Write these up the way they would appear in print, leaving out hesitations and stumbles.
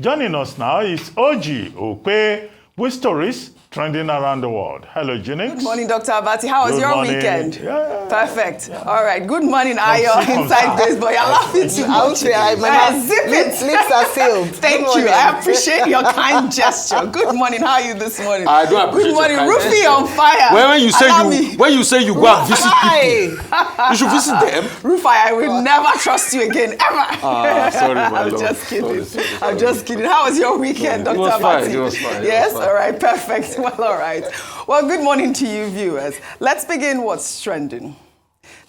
Joining us now is OjyOkpe with stories trending around the world. Hello, Jinx. Good morning, Dr. Abati. How was your weekend? Yeah. Perfect. Yeah. All right. Good morning, Ayo. Inside this, but you're laughing too much. Lips are sealed. Thank you. I appreciate your kind gesture. Good morning. How are you this morning? I do appreciate. Good morning. Rufy on fire. When you say you go and visit people, you should visit them. Rufy, I will never trust you again, ever. Sorry, my I'm lord. just kidding. Sorry. I'm just kidding. How was your weekend, Dr. Abati? It was fine. Yes? All right. Perfect. Well, all right. Well, good morning to you, viewers. Let's begin what's trending.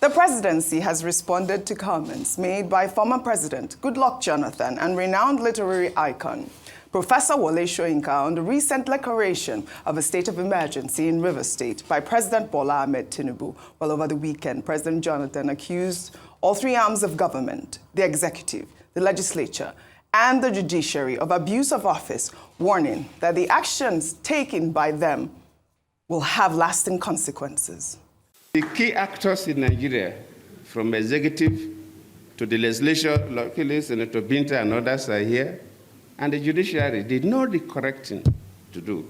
The presidency has responded to comments made by former President Goodluck Jonathan and renowned literary icon Professor Wole Soyinka on the recent declaration of a state of emergency in Rivers State by President Bola Ahmed Tinubu. Well, over the weekend, President Jonathan accused all three arms of government, the executive, the legislature, and the judiciary of abuse of office, warning that the actions taken by them will have lasting consequences. The key actors in Nigeria, from executive to the legislature, locally Senator Binta and others are here, and the judiciary did know the correct thing to do.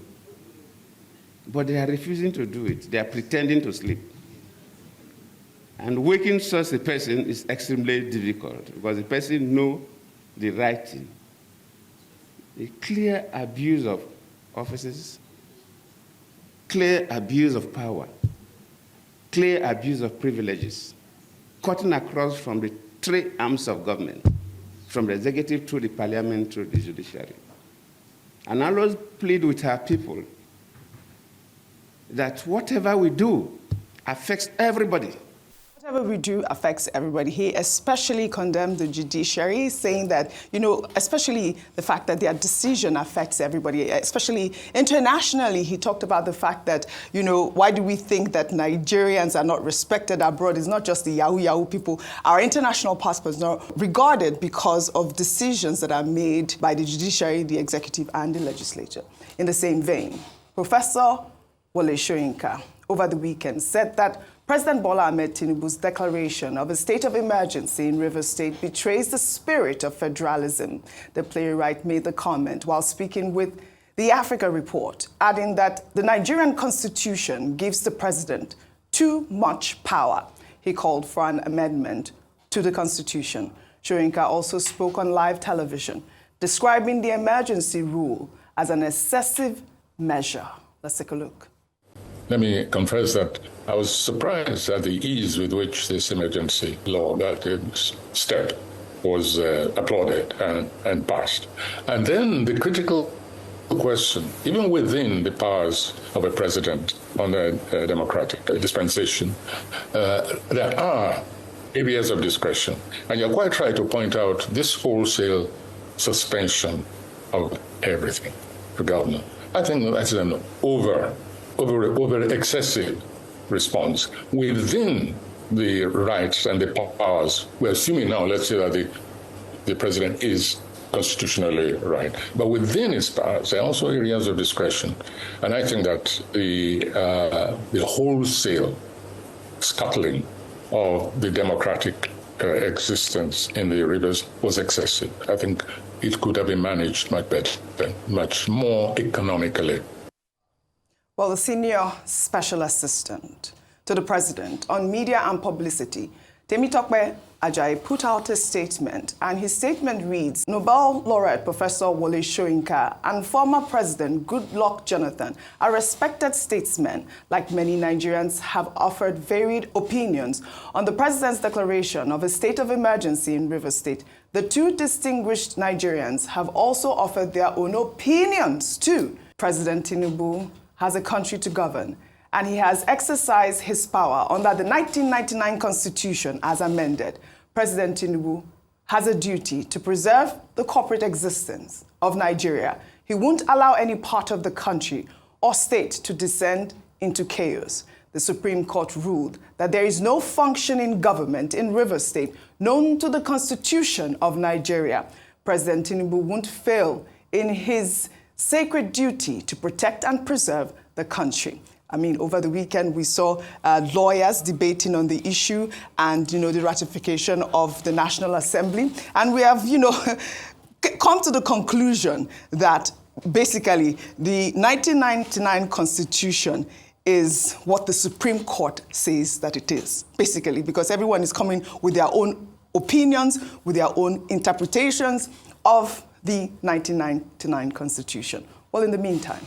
But they are refusing to do it. They are pretending to sleep. And waking such a person is extremely difficult because the person knows the right thing. A clear abuse of offices, clear abuse of power, clear abuse of privileges, cutting across from the three arms of government, from the executive to the parliament to the judiciary. And I always plead with our people that whatever we do affects everybody. Whatever we do affects everybody. He especially condemned the judiciary, saying that, especially the fact that their decision affects everybody, especially internationally. He talked about the fact that, why do we think that Nigerians are not respected abroad? It's not just the Yahoo people. Our international passports are not regarded because of decisions that are made by the judiciary, the executive, and the legislature. In the same vein, Professor Wole Soyinka over the weekend said that President Bola Ahmed Tinubu's declaration of a state of emergency in Rivers State betrays the spirit of federalism. The playwright made the comment while speaking with the Africa Report, adding that the Nigerian constitution gives the president too much power. He called for an amendment to the constitution. Soyinka also spoke on live television, describing the emergency rule as an excessive measure. Let's take a look. Let me confess that I was surprised at the ease with which this emergency law, that step, was applauded and passed. And then the critical question, even within the powers of a president under a democratic dispensation, there are areas of discretion. And you're quite right to point out this wholesale suspension of everything to government. I think that's an over excessive response within the rights and the powers. We're assuming now, let's say that the president is constitutionally right, but within his powers, there are also areas of discretion. And I think that the wholesale scuttling of the democratic existence in the rivers was excessive. I think it could have been managed much better, much more economically. Well, the senior special assistant to the president on media and publicity, Temitope Ajayi, put out a statement, and his statement reads, Nobel Laureate Professor Wole Soyinka and former President Goodluck Jonathan are respected statesmen. Like many Nigerians have offered varied opinions on the president's declaration of a state of emergency in Rivers State. The two distinguished Nigerians have also offered their own opinions too. President Tinubu has a country to govern, and he has exercised his power under the 1999 Constitution as amended. President Tinubu has a duty to preserve the corporate existence of Nigeria. He won't allow any part of the country or state to descend into chaos. The Supreme Court ruled that there is no functioning government in Rivers State known to the Constitution of Nigeria. President Tinubu won't fail in his sacred duty to protect and preserve the country. I mean, over the weekend, we saw lawyers debating on the issue and, the ratification of the National Assembly. And we have, come to the conclusion that basically the 1999 Constitution is what the Supreme Court says that it is, basically, because everyone is coming with their own opinions, with their own interpretations of the 1999 Constitution. Well, in the meantime,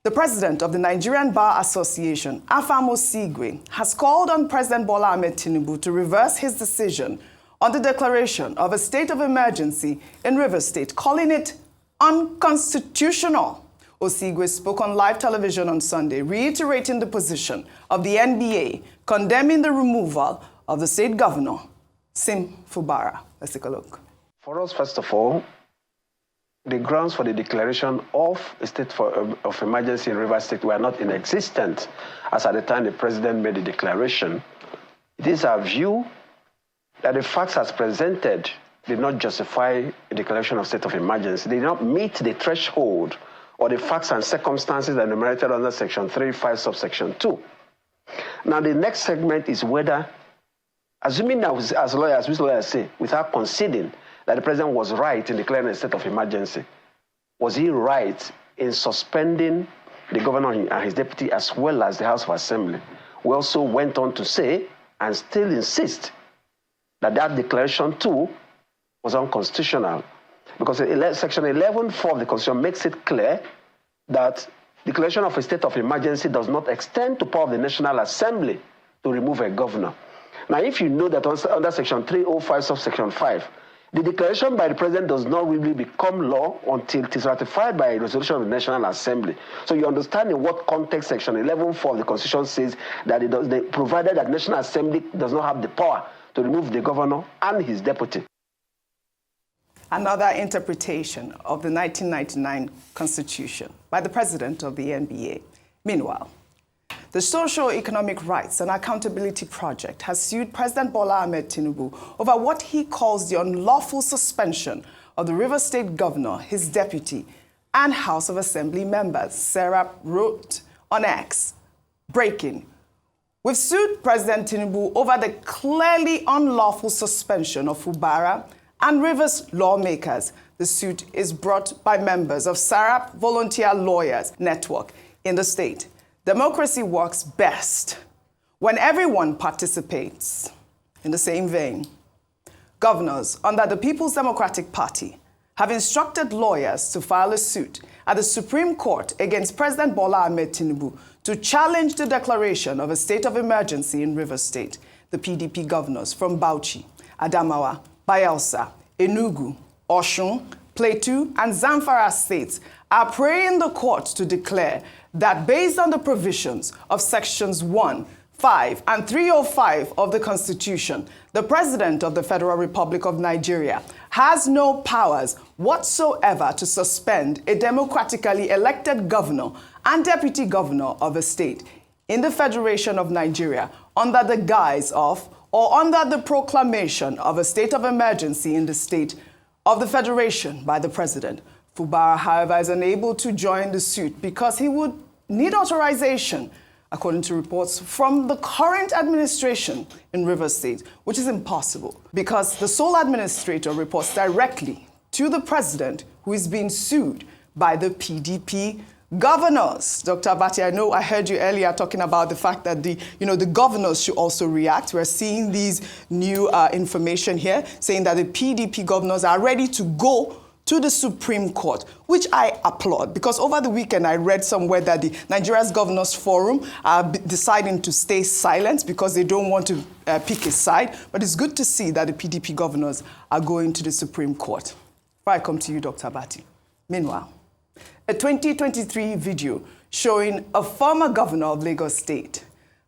the president of the Nigerian Bar Association, Afam Osigwe, has called on President Bola Ahmed Tinubu to reverse his decision on the declaration of a state of emergency in Rivers State, calling it unconstitutional. Osigwe spoke on live television on Sunday, reiterating the position of the NBA, condemning the removal of the state governor, Sim Fubara. Let's take a look. For us, first of all, the grounds for the declaration of a state of emergency in Rivers State were not in existence as at the time the president made the declaration. It is our view that the facts as presented did not justify a declaration of state of emergency. They did not meet the threshold or the facts and circumstances enumerated under Section 3(5) subsection 2. Now, the next segment is whether, assuming that as lawyers, we lawyers say, without conceding that the president was right in declaring a state of emergency, was he right in suspending the governor and his deputy as well as the House of Assembly? We also went on to say, and still insist, that that declaration too was unconstitutional, because Section 11(4) of the Constitution makes it clear that declaration of a state of emergency does not extend to power of the National Assembly to remove a governor. Now, if you know that under Section 305 subsection 5, the declaration by the president does not really become law until it is ratified by a resolution of the National Assembly. So you understand in what context Section 11(4) of the Constitution says that provided that the National Assembly does not have the power to remove the governor and his deputy. Another interpretation of the 1999 Constitution by the president of the NBA. Meanwhile, the Socio-Economic Rights and Accountability Project has sued President Bola Ahmed Tinubu over what he calls the unlawful suspension of the Rivers State governor, his deputy, and House of Assembly members. Sarah wrote on X, breaking, "We've sued President Tinubu over the clearly unlawful suspension of Fubara and Rivers lawmakers." The suit is brought by members of Sarap Volunteer Lawyers Network in the state. Democracy works best when everyone participates. In the same vein, governors under the People's Democratic Party have instructed lawyers to file a suit at the Supreme Court against President Bola Ahmed Tinubu to challenge the declaration of a state of emergency in Rivers State. The PDP governors from Bauchi, Adamawa, Bayelsa, Enugu, Osun, Plateau, and Zamfara states are praying the court to declare that based on the provisions of Sections 1, 5, and 305 of the Constitution, the President of the Federal Republic of Nigeria has no powers whatsoever to suspend a democratically elected governor and deputy governor of a state in the Federation of Nigeria under the guise of or under the proclamation of a state of emergency in the state of the Federation by the President. Fubara, however, is unable to join the suit because he would need authorization, according to reports from the current administration in Rivers State, which is impossible because the sole administrator reports directly to the president, who is being sued by the PDP governors. Dr. Abati, I know I heard you earlier talking about the fact that the governors should also react. We're seeing these new information here saying that the PDP governors are ready to go to the Supreme Court, which I applaud, because over the weekend I read somewhere that the Nigeria's Governors Forum are deciding to stay silent because they don't want to pick a side. But it's good to see that the PDP governors are going to the Supreme Court. Before I come to you, Dr. Abati. Meanwhile, a 2023 video showing a former governor of Lagos State,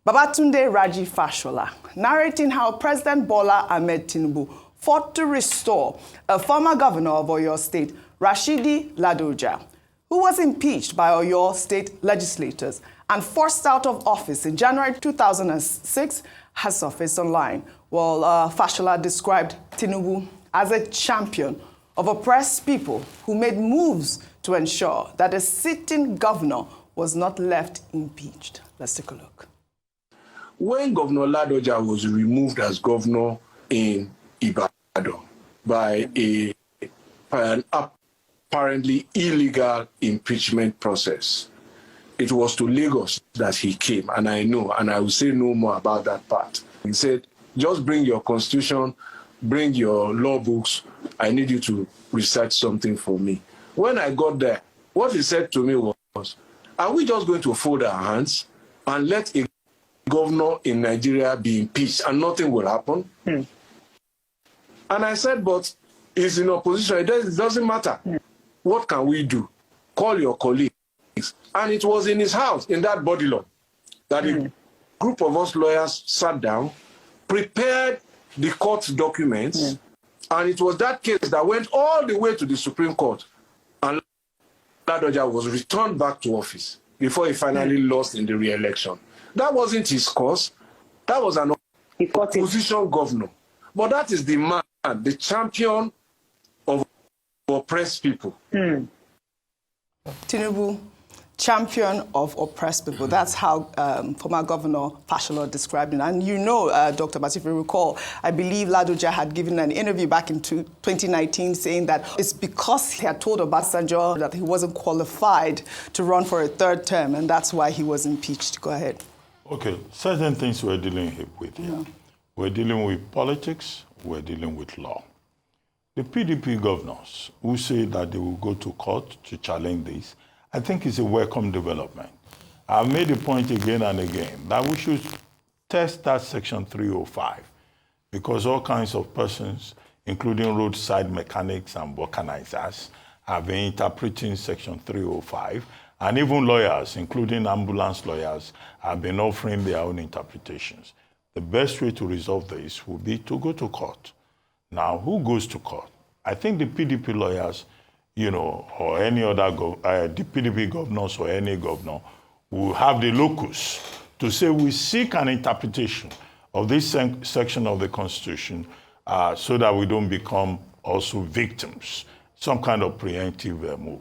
Babatunde Raji Fashola, narrating how President Bola Ahmed Tinubu fought to restore a former governor of Oyo State, Rashidi Ladoja, who was impeached by Oyo State legislators and forced out of office in January 2006, has surfaced online. Well, Fashola described Tinubu as a champion of oppressed people who made moves to ensure that a sitting governor was not left impeached. Let's take a look. When Governor Ladoja was removed as governor in Ibadan by a an apparently illegal impeachment process. It was to Lagos that he came, and I know, and I will say no more about that part. He said, just bring your constitution, bring your law books. I need you to research something for me. When I got there, what he said to me was, are we just going to fold our hands and let a governor in Nigeria be impeached and nothing will happen? And I said, but he's in opposition. It doesn't matter. What can we do? Call your colleagues. And it was in his house, in that body law, that a group of us lawyers sat down, prepared the court documents, and it was that case that went all the way to the Supreme Court. And Ladoja was returned back to office before he finally lost in the re-election. That wasn't his cause. That was an opposition governor. But that is the man, the champion of oppressed people. Tinubu, champion of oppressed people. That's how former Governor Fashola described him. And you know, Dr. Bass, if you recall, I believe Ladoja had given an interview back in 2019 saying that it's because he had told Obasanjo that he wasn't qualified to run for a third term, and that's why he was impeached. Go ahead. Okay, certain things we're dealing with here. We're dealing with politics, we're dealing with law. The PDP governors who say that they will go to court to challenge this, I think it's a welcome development. I've made the point again and again that we should test that Section 305 because all kinds of persons, including roadside mechanics and vulcanizers, have been interpreting Section 305, and even lawyers, including ambulance lawyers, have been offering their own interpretations. The best way to resolve this would be to go to court. Now, who goes to court? I think the PDP lawyers, you know, or any other, the PDP governors or any governor will have the locus to say we seek an interpretation of this section of the Constitution so that we don't become also victims, some kind of preemptive move.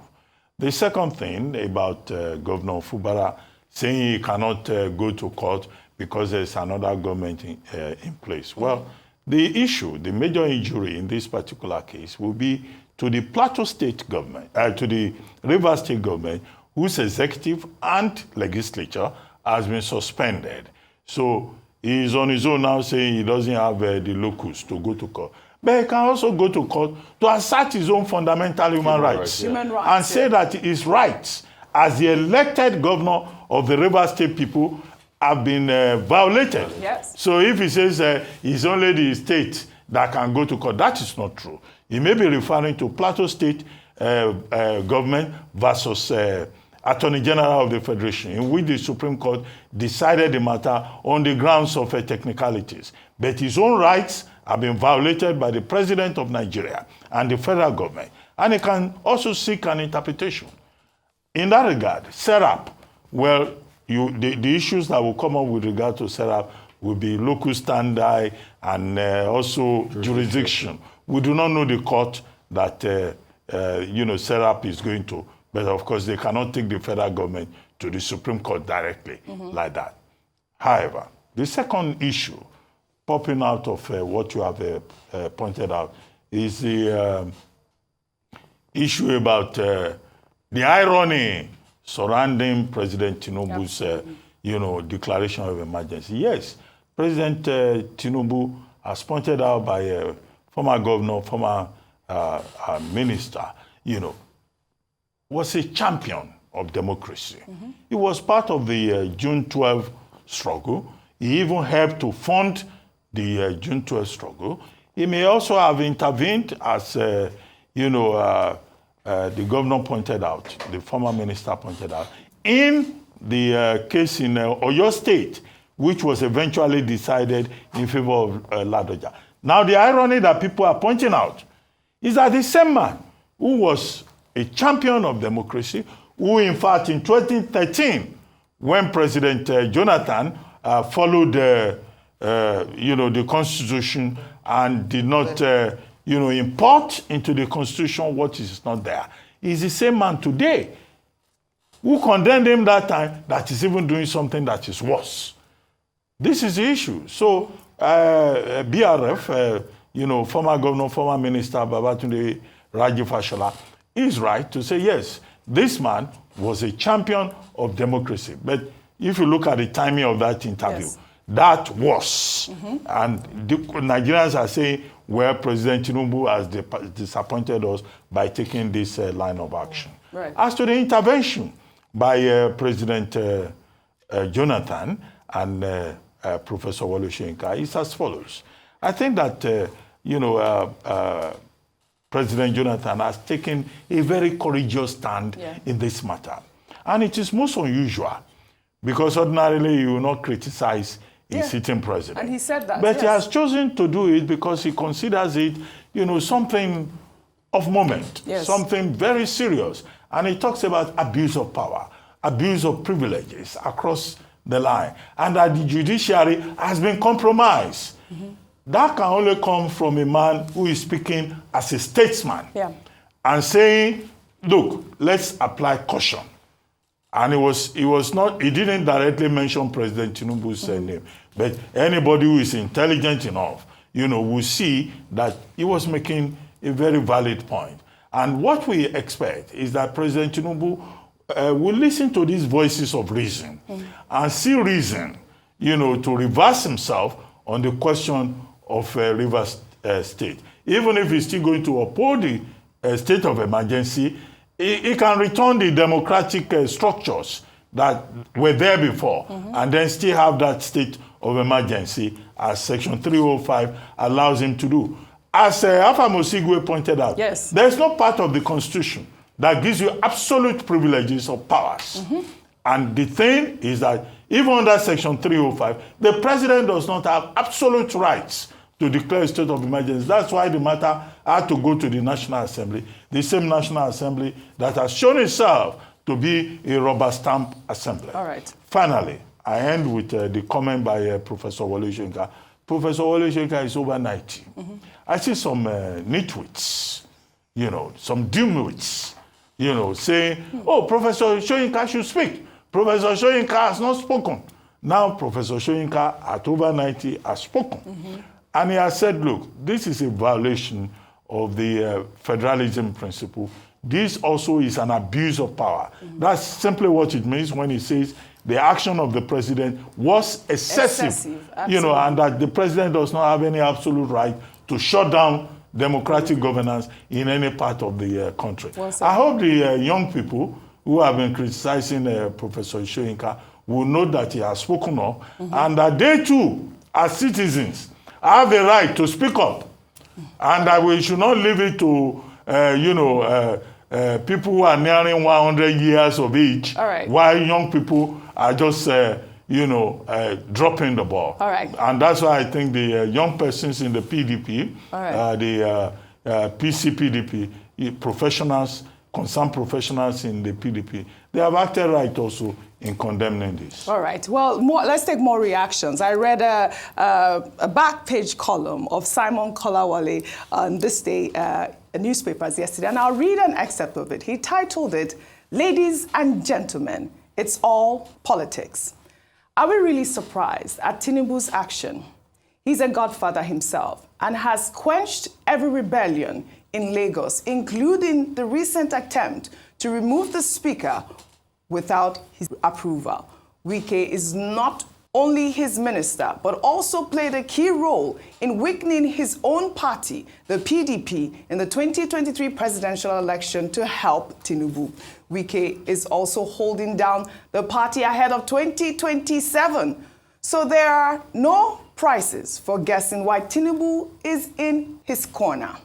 The second thing about Governor Fubara saying he cannot go to court because there's another government in place. Well, the issue, the major injury in this particular case will be to the Plateau State government, to the Rivers State government, whose executive and legislature has been suspended. So he is on his own now saying he doesn't have the locus to go to court. But he can also go to court to assert his own fundamental human rights. And say that his rights as the elected governor of the Rivers State people have been violated. Yes. So if he says it's only the state that can go to court, that is not true. He may be referring to Plateau State government versus Attorney General of the Federation, in which the Supreme Court decided the matter on the grounds of technicalities. But his own rights have been violated by the President of Nigeria and the federal government. And he can also seek an interpretation. In that regard, SERAP, well, the issues that will come up with regard to SERAP will be locus standi and also jurisdiction. We do not know the court that SERAP is going to, but of course they cannot take the federal government to the Supreme Court directly like that. However, the second issue popping out of what you have pointed out is the issue about the irony surrounding President Tinubu's declaration of emergency. Yes, President Tinubu, as pointed out by a former governor, former minister, was a champion of democracy. He was part of the June 12 struggle. He even helped to fund the June 12 struggle. He may also have intervened as, the governor pointed out, the former minister pointed out, in the case in Oyo State, which was eventually decided in favor of Ladoja. Now, the irony that people are pointing out is that the same man who was a champion of democracy, who in fact in 2013, when President Jonathan followed the Constitution and did not import into the Constitution what is not there, is the same man today who condemned him that time that is even doing something that is worse. This is the issue. So BRF, former governor, former minister Babatunde Raji Fashola, is right to say, yes, this man was a champion of democracy. But if you look at the timing of that interview, Yes. that was. And the Nigerians are saying, well, President Tinubu has disappointed us by taking this line of action. Right. As to the intervention by President Jonathan and Professor Wole Soyinka, it's as follows. I think that, President Jonathan has taken a very courageous stand in this matter. And it is most unusual because ordinarily you will not criticize a sitting president. And he said that, But he has chosen to do it because he considers it, something of moment, something very serious. And he talks about abuse of power, abuse of privileges across the line, and that the judiciary has been compromised. That can only come from a man who is speaking as a statesman and saying, look, let's apply caution. And he didn't directly mention President Tinubu's name, but anybody who is intelligent enough, will see that he was making a very valid point. And what we expect is that President Tinubu will listen to these voices of reason and see reason, to reverse himself on the question of Rivers State. Even if he's still going to uphold the state of emergency, he can return the democratic structures that were there before and then still have that state of emergency as Section 305 allows him to do. As Alpha Mosigwe pointed out, there's no part of the Constitution that gives you absolute privileges or powers. And the thing is that even under Section 305, the president does not have absolute rights to declare a state of emergency. That's why the matter had to go to the National Assembly, the same National Assembly that has shown itself to be a rubber stamp assembly. All right. Finally, I end with the comment by Professor Wole Soyinka. Professor Wole Soyinka is over 90. I see some nitwits, some dimwits, saying, oh, Professor Soyinka should speak. Professor Soyinka has not spoken. Now, Professor Soyinka, at over 90, has spoken. And he has said, look, this is a violation of the federalism principle. This also is an abuse of power. That's simply what it means when he says the action of the president was excessive, and that the president does not have any absolute right to shut down democratic governance in any part of the country. I hope the young people who have been criticizing Professor Soyinka will know that he has spoken up and that they too, as citizens, have a right to speak up, and that we should not leave it to, people who are nearing 100 years of age, while young people are just, dropping the ball. And that's why I think the young persons in the PDP, the PC-PDP, professionals, concerned professionals in the PDP, they have acted right also in condemning this. All right. Well, let's take more reactions. I read a back page column of Simon Kolawole on This Day newspapers yesterday, and I'll read an excerpt of it. He titled it, "Ladies and Gentlemen, It's All Politics." Are we really surprised at Tinubu's action? He's a godfather himself and has quenched every rebellion in Lagos, including the recent attempt to remove the speaker without his approval. Wike is not only his minister, but also played a key role in weakening his own party, the PDP, in the 2023 presidential election to help Tinubu. Wike is also holding down the party ahead of 2027. So there are no prizes for guessing why Tinubu is in his corner.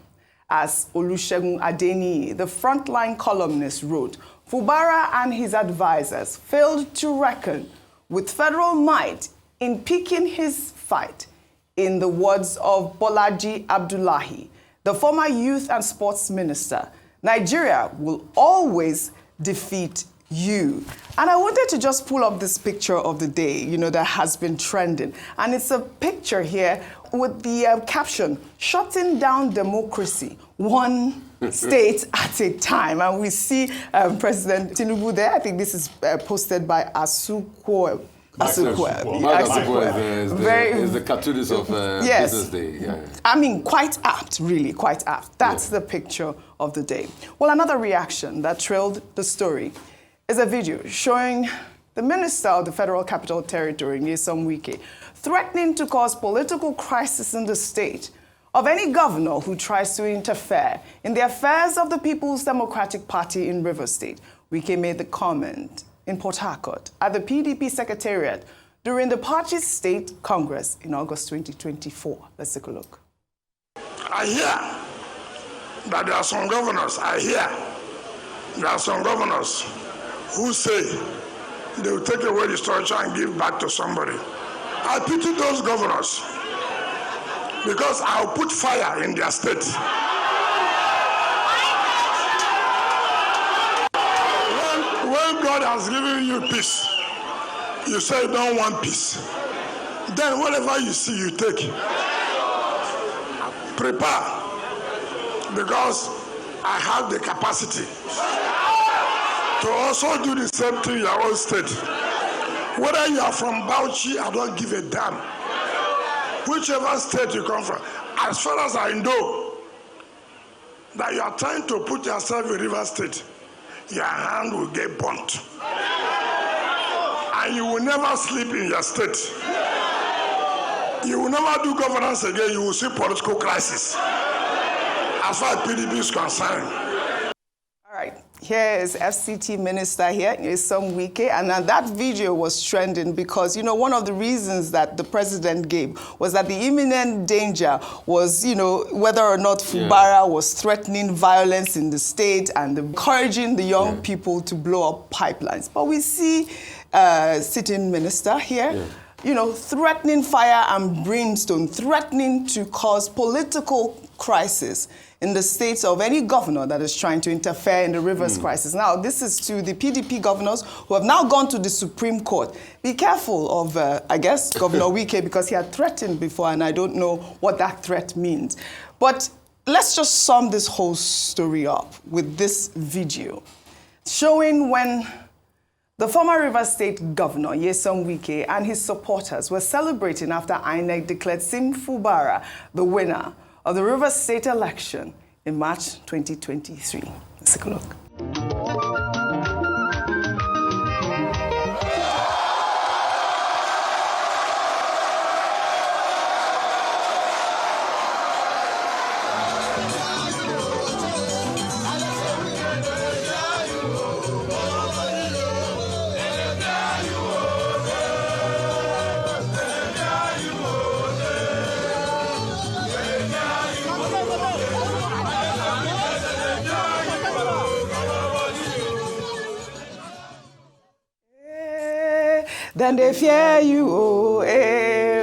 As Olusegun Adeniyi, the frontline columnist, wrote, Fubara and his advisors failed to reckon with federal might in picking his fight. In the words of Bolaji Abdullahi, the former youth and sports minister, Nigeria will always defeat you. And I wanted to just pull up this picture of the day, that has been trending. And it's a picture here with the caption, "Shutting down democracy, one state at a time." And we see President Tinubu there. I think this is posted by Asukwo Asukwe. Is the cartoonist of yes. Business Day. Yeah. I mean, quite apt, really, quite apt. That's the picture of the day. Well, another reaction that trailed the story is a video showing the Minister of the Federal Capital Territory, Nyesom Wike, threatening to cause political crisis in the state of any governor who tries to interfere in the affairs of the People's Democratic Party in Rivers State. Wike made the comment in Port Harcourt at the PDP Secretariat during the party's state congress in August 2024. Let's take a look. I hear that there are some governors, who say they will take away the structure and give back to somebody. I pity those governors because I'll put fire in their state. When God has given you peace, you say you don't want peace. Then whatever you see, you take. Prepare, because I have the capacity to also do the same thing in your own state. Whether you are from Bauchi, I don't give a damn. Whichever state you come from, as far as I know that you are trying to put yourself in River State, your hand will get burnt. And you will never sleep in your state. You will never do governance again. You will see political crisis. As far as PDP is concerned. All right, here is FCT Minister here, Nyesom Wike, and that video was trending because, you know, one of the reasons that the president gave was that the imminent danger was, you know, whether or not Fubara was threatening violence in the state and encouraging the young people to blow up pipelines. But we see sitting minister here, you know, threatening fire and brimstone, threatening to cause political crisis in the states of any governor that is trying to interfere in the rivers crisis. Now, this is to the PDP governors who have now gone to the Supreme Court. Be careful of, I guess, Governor Wike, because he had threatened before, and I don't know what that threat means. But let's just sum this whole story up with this video showing when the former Rivers State Governor, Nyesom Wike, and his supporters were celebrating after INEC declared Sim Fubara the winner of the Rivers State election in March 2023. Let's take a look. Then they fear you, oh,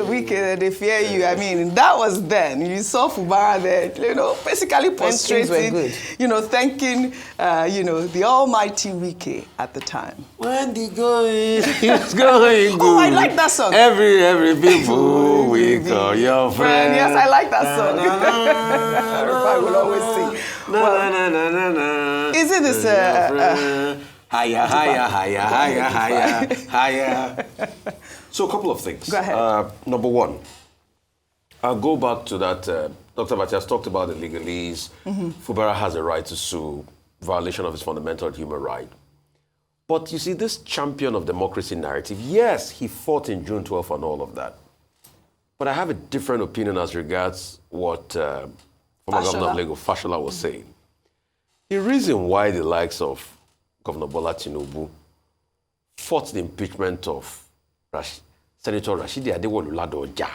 Wike, they fear you. I mean, that was then. You saw Fubara there, you know, basically prostrating, you know, thanking, you know, the almighty Wike at the time. When the going is going good. Oh, I like that song. Every people we call your friend. Yes, I like that song. I will always sing. Isn't this higher. So a couple of things. Go ahead. Number one, I'll go back to that. Dr. Matias talked about the legalese. Fubara has a right to sue, violation of his fundamental human right. But you see, this champion of democracy narrative, yes, he fought in June 12 and all of that. But I have a different opinion as regards what former Governor of Lagos, Fashola, was saying. The reason why the likes of Governor Bola Tinubu fought the impeachment of Senator Rashidi Adewolu Ladoja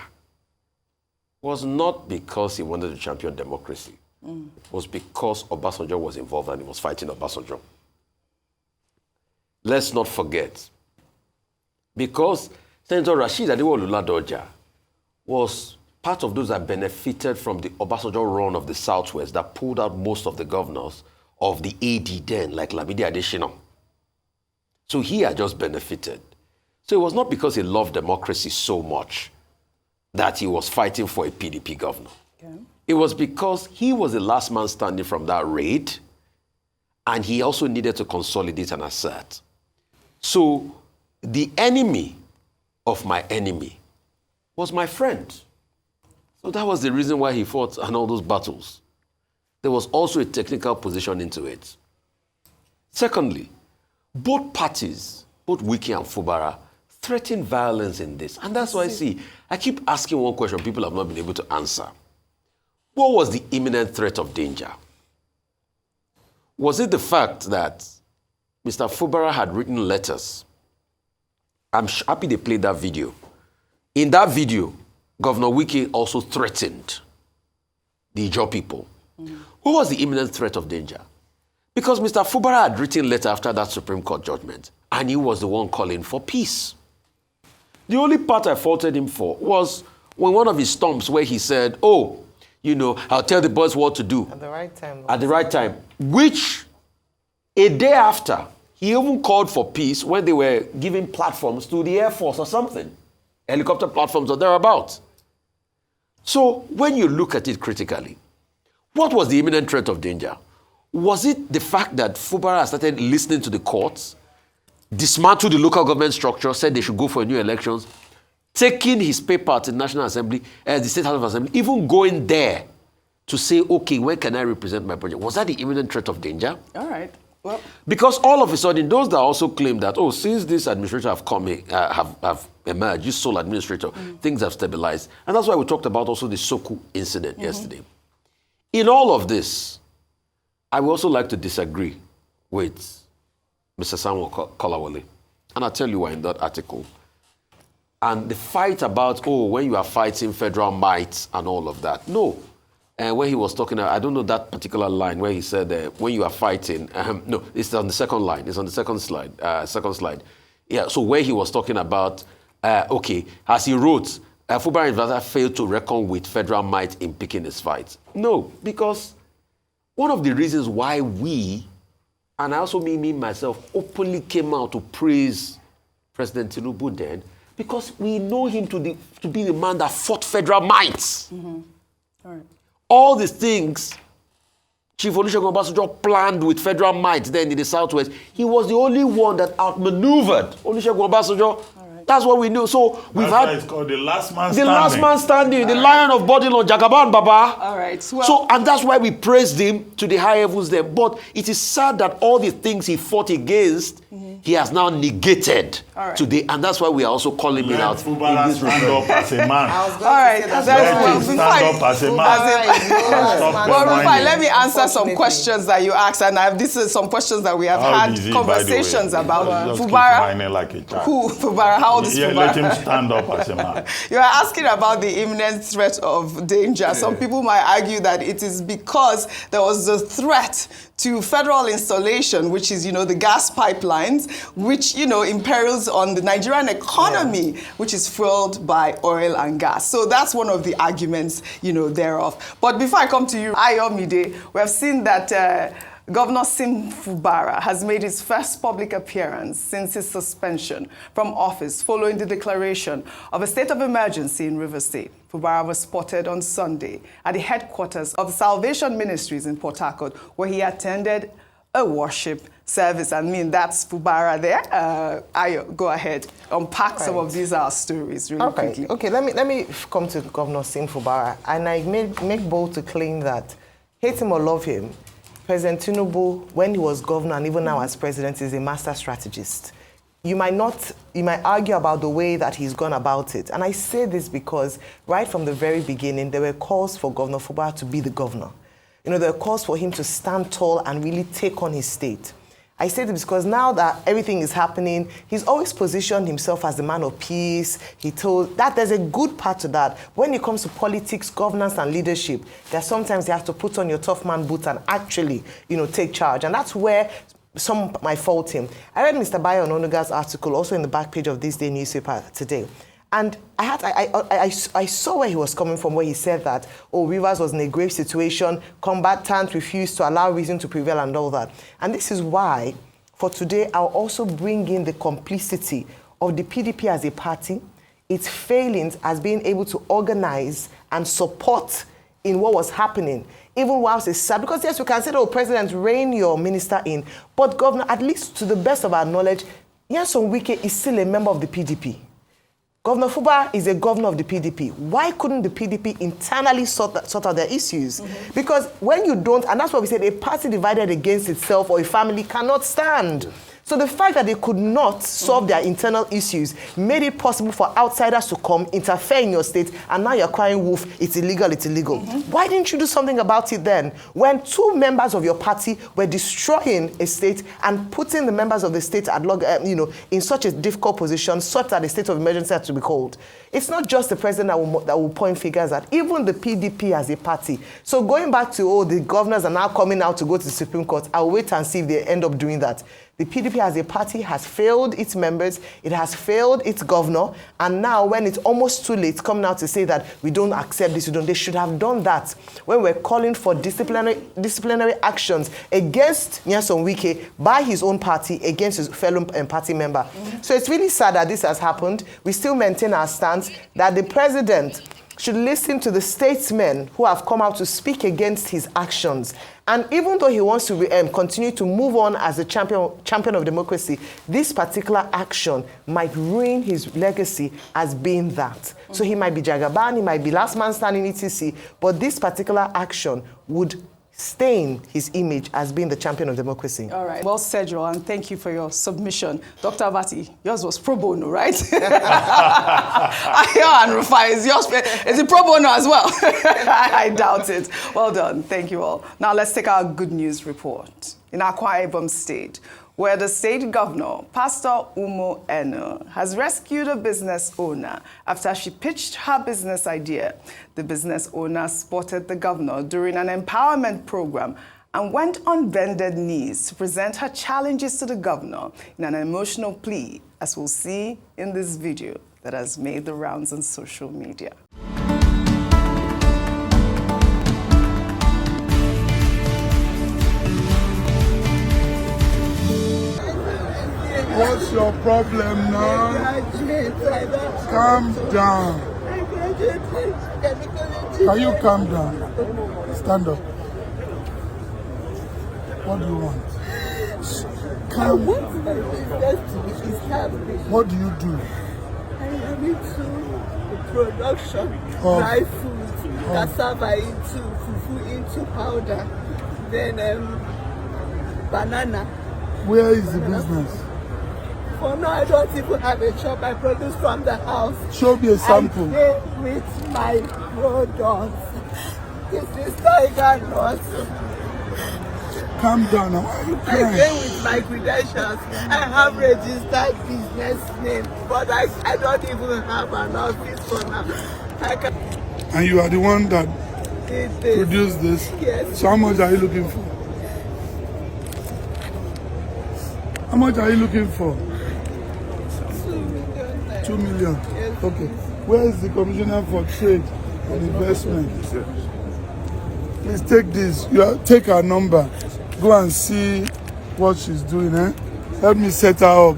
was not because he wanted to champion democracy. It was because Obasanjo was involved and he was fighting Obasanjo. Let's not forget, because Senator Rashidi Adewolu Ladoja was part of those that benefited from the Obasanjo run of the Southwest that pulled out most of the governors of the AD then, like Lamidi Adesina. So he had just benefited. So it was not because he loved democracy so much that he was fighting for a PDP governor. Okay. It was because he was the last man standing from that raid, and he also needed to consolidate and assert. So the enemy of my enemy was my friend. So that was the reason why he fought in all those battles. There was also a technical position into it. Secondly, both parties, both Wike and Fubara, threaten violence in this. And that's why I keep asking one question people have not been able to answer. What was the imminent threat of danger? Was it the fact that Mr. Fubara had written letters? I'm happy they played that video. In that video, Governor Wike also threatened the Ijaw people. What was the imminent threat of danger? Because Mr. Fubara had written a letter after that Supreme Court judgment, and he was the one calling for peace. The only part I faulted him for was when one of his stumps where he said, oh, you know, I'll tell the boys what to do. At the right time. At the right time. Which, a day after, he even called for peace when they were giving platforms to the Air Force or something. Helicopter platforms or thereabouts. So, when you look at it critically, what was the imminent threat of danger? Was it the fact that Fubara started listening to the courts, dismantled the local government structure, said they should go for new elections, taking his paper to the National Assembly, the State House of Assembly, even going there to say, okay, where can I represent my project? Was that the imminent threat of danger? All right. Well, because all of a sudden, those that also claim that, oh, since this administrator have come in, have emerged, this sole administrator, things have stabilized. And that's why we talked about also the Soku incident yesterday. In all of this, I would also like to disagree with Mr. Samuel Kolawole. And I'll tell you why in that article. And the fight about, oh, when you are fighting federal might and all of that. No. And when he was talking, I don't know that particular line where he said, when you are fighting, no, it's on the second line. It's on the second slide. Yeah, so where he was talking about, okay, as he wrote, Fubara Investor failed to reckon with federal might in picking his fight. No, because one of the reasons why we, and I also me myself, openly came out to praise President Tinubu then, because we know him to be the man that fought federal might. All right. All these things Chief Olusegun Obasanjo planned with federal might then in the Southwest, he was the only one that outmaneuvered Olusegun Obasanjo. That's what we knew. So we've had. It's called the last man the standing. Last man standing, the lion of Bodilon, Jagaban Baba. All right. Well, so, and that's why we praised him to the high heavens there. But it is sad that all the things he fought against, he has now negated today. And that's why we are also calling him out. Fubara stand up as a man. all right. That's well, stand up as a man. Well, Rufai, let me answer some questions that you asked. And this is some questions that we have had conversations about. Fubara, like a child. Who? Fubara, how old is Fubara? Let him stand up as a man. You are asking about the imminent threat of danger. Yeah. Some people might argue that it is because there was a threat to federal installation, which is, the gas pipelines, which, imperils on the Nigerian economy, which is fueled by oil and gas. So that's one of the arguments, thereof. But before I come to you, Ayomide, we have seen that Governor Sim Fubara has made his first public appearance since his suspension from office following the declaration of a state of emergency in Rivers State. Fubara was spotted on Sunday at the headquarters of the Salvation Ministries in Port Harcourt, where he attended a worship service. I mean, that's Fubara there. Ayo, go ahead. Unpack some of these stories really quickly. Okay, let me come to Governor Sim Fubara. And I make bold to claim that, hate him or love him, President Tinubu, when he was governor and even now as president, is a master strategist. You might argue about the way that he's gone about it. And I say this because right from the very beginning, there were calls for Governor Fubara to be the governor. There were calls for him to stand tall and really take on his state. I say this because now that everything is happening, he's always positioned himself as the man of peace. He told that there's a good part to that. When it comes to politics, governance, and leadership, that sometimes you have to put on your tough man boots and actually, take charge. And that's where some might fault him. I read Mr. Bayo Ononuga's article also in the back page of This Day newspaper today. And I saw where he was coming from, where he said that, Rivers was in a grave situation, combatants refused to allow reason to prevail and all that. And this is why, for today, I'll also bring in the complicity of the PDP as a party, its failings as being able to organize and support in what was happening, even whilst it's sad. Because yes, we can say, President, rein your minister in. But Governor, at least to the best of our knowledge, Nyesom Wike is still a member of the PDP. Governor Fubara is a governor of the PDP. Why couldn't the PDP internally sort out their issues? Because when you don't, and that's why we said a party divided against itself or a family cannot stand. So the fact that they could not solve their internal issues made it possible for outsiders to come, interfere in your state, and now you're crying wolf, it's illegal, it's illegal. Why didn't you do something about it then? When 2 members of your party were destroying a state and putting the members of the state at in such a difficult position, such that a state of emergency had to be called. It's not just the president that will point fingers at, even the PDP as a party. So going back to, the governors are now coming out to go to the Supreme Court, I'll wait and see if they end up doing that. The PDP as a party has failed its members, it has failed its governor, and now when it's almost too late, coming out to say that we don't accept this, they should have done that when we're calling for disciplinary actions against Nyesom Wike by his own party, against his fellow party member. So it's really sad that this has happened. We still maintain our stance that the president should listen to the statesmen who have come out to speak against his actions. And even though he wants to continue to move on as a champion of democracy, this particular action might ruin his legacy as being that. So he might be Jagaban, he might be last man standing etc. But this particular action would stain his image as being the champion of democracy. All right. Well said, Joel, and thank you for your submission. Dr. Abati, yours was pro bono, right? And Rufai, is it pro bono as well? I doubt it. Well done. Thank you all. Now let's take our good news report. In Akwa Ibom State, where the state governor, Pastor Umo Eno, has rescued a business owner after she pitched her business idea. The business owner spotted the governor during an empowerment program and went on bended knees to present her challenges to the governor in an emotional plea, as we'll see in this video that has made the rounds on social media. What's your problem now? Calm down. Can you calm down? Stand up. What do you want? Calm. What do you do? I am into the production, dry food, cassava into, fufu into powder, then banana. Where is the business? For now, I don't even have a shop. I produce from the house. Show me a sample. I pay with my products. This is tiger nuts. Calm down now. Why are you I crying? pay with my credentials. I have registered business name, but I don't even have an office for now. And you are the one that did this. produced this? Yes. So how much are you looking for? How much are you looking for? 2 million. Yes. Okay. Where is the Commissioner for Trade and Investment? Please take this. Take her number. Go and see what she's doing. Help me set her up.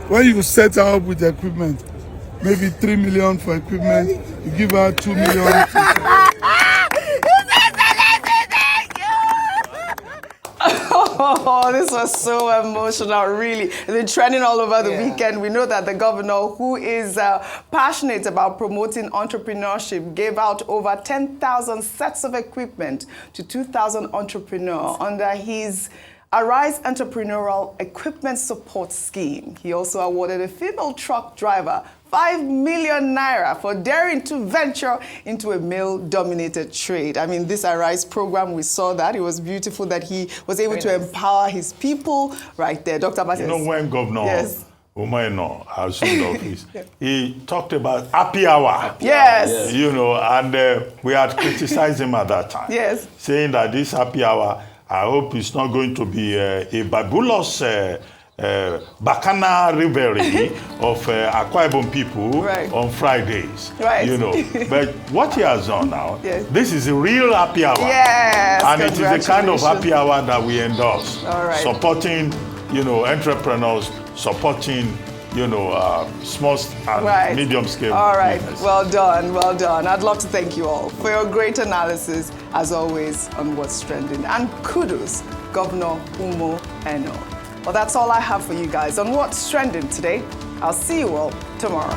When you set her up with equipment, maybe 3 million for equipment, you give her 2 million. Oh, this was so emotional, really. It's been trending all over the weekend. We know that the governor, who is passionate about promoting entrepreneurship, gave out over 10,000 sets of equipment to 2,000 entrepreneurs under his Arise Entrepreneurial Equipment Support Scheme. He also awarded a female truck driver 5 million naira for daring to venture into a male-dominated trade. I mean, this Arise program, we saw that. It was beautiful that he was able to empower his people right there. Dr. Martins. You know, when Governor Umaino assumed office, he talked about happy hour. Yes. You know, and we had criticized him at that time. Yes. Saying that this happy hour, I hope it's not going to be a babulous Bacana revelry of Akwa Ibom people on Fridays. Right. You know, but what he has done now, this is a real happy hour. Yes. And it is the kind of happy hour that we endorse. All right. Supporting, you know, entrepreneurs, supporting, you know, small and medium scale. All right. business. Well done. Well done. I'd love to thank you all for your great analysis, as always, on what's trending. And kudos, Governor Umo Eno. Well, that's all I have for you guys on what's trending today. I'll see you all tomorrow.